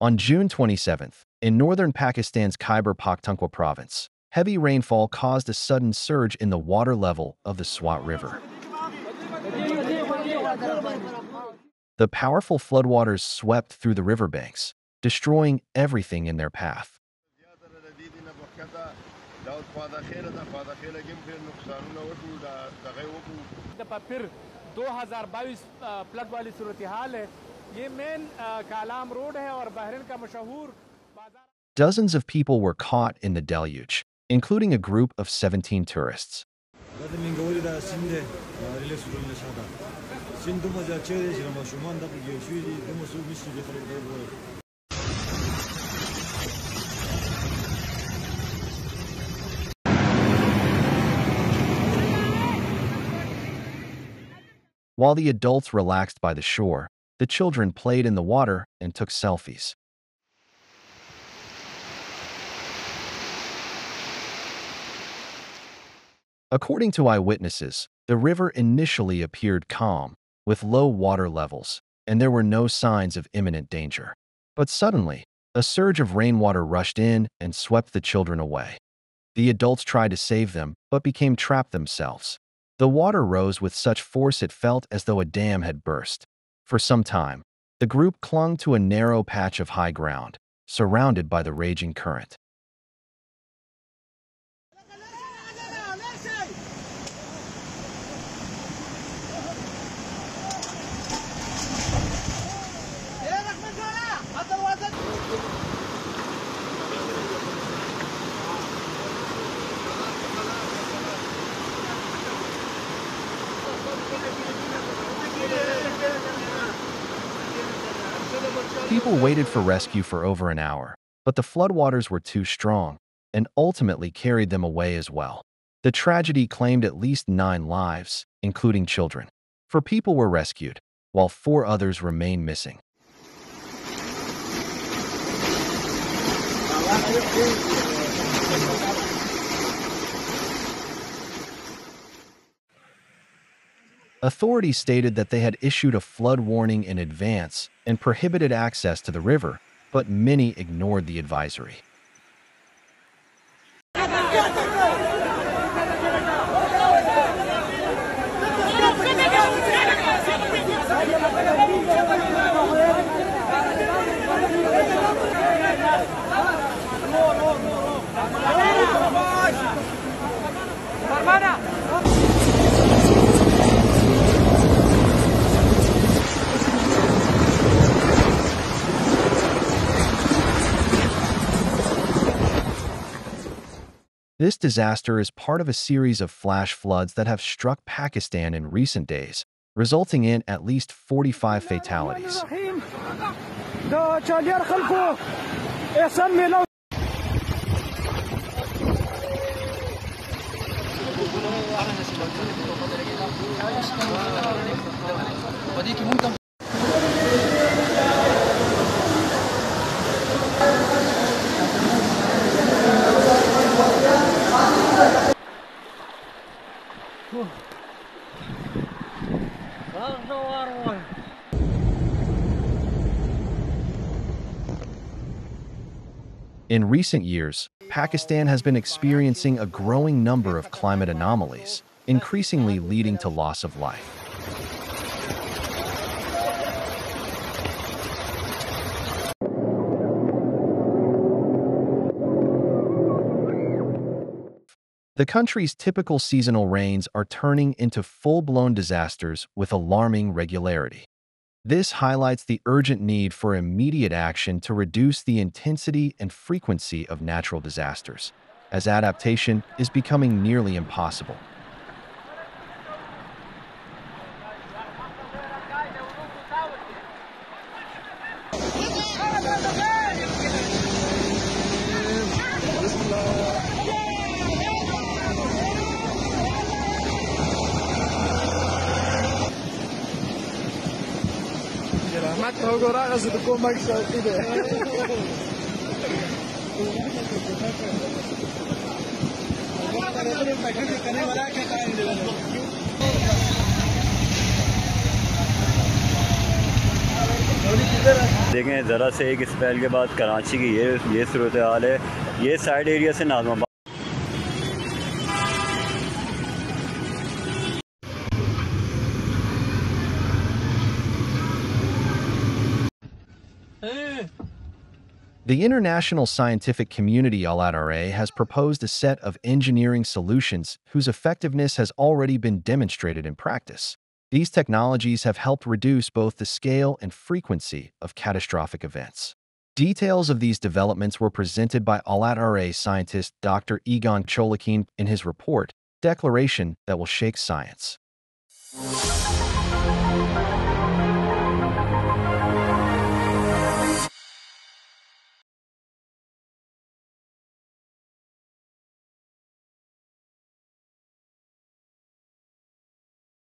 On June 27th, in northern Pakistan's Khyber Pakhtunkhwa province, heavy rainfall caused a sudden surge in the water level of the Swat River. The powerful floodwaters swept through the riverbanks, destroying everything in their path. Dozens of people were caught in the deluge, including a group of 17 tourists. While the adults relaxed by the shore, the children played in the water and took selfies. According to eyewitnesses, the river initially appeared calm, with low water levels, and there were no signs of imminent danger. But suddenly, a surge of rainwater rushed in and swept the children away. The adults tried to save them, but became trapped themselves. The water rose with such force it felt as though a dam had burst. For some time, the group clung to a narrow patch of high ground, surrounded by the raging current. People waited for rescue for over an hour, but the floodwaters were too strong and ultimately carried them away as well. The tragedy claimed at least 9 lives, including children. 4 people were rescued, while 4 others remain missing. Authorities stated that they had issued a flood warning in advance and prohibited access to the river, but many ignored the advisory. This disaster is part of a series of flash floods that have struck Pakistan in recent days, resulting in at least 45 fatalities. In recent years, Pakistan has been experiencing a growing number of climate anomalies, increasingly leading to loss of life. The country's typical seasonal rains are turning into full-blown disasters with alarming regularity. This highlights the urgent need for immediate action to reduce the intensity and frequency of natural disasters, as adaptation is becoming nearly impossible. देखें ज़रा से एक spell के बाद कराची की ये सूरत हाल है। ये साइड एरिया से नाज़माबाद The international scientific community ILRA has proposed a set of engineering solutions whose effectiveness has already been demonstrated in practice. These technologies have helped reduce both the scale and frequency of catastrophic events. Details of these developments were presented by ILRA scientist Dr. Egon Cholikin in his report, Declaration That Will Shake Science.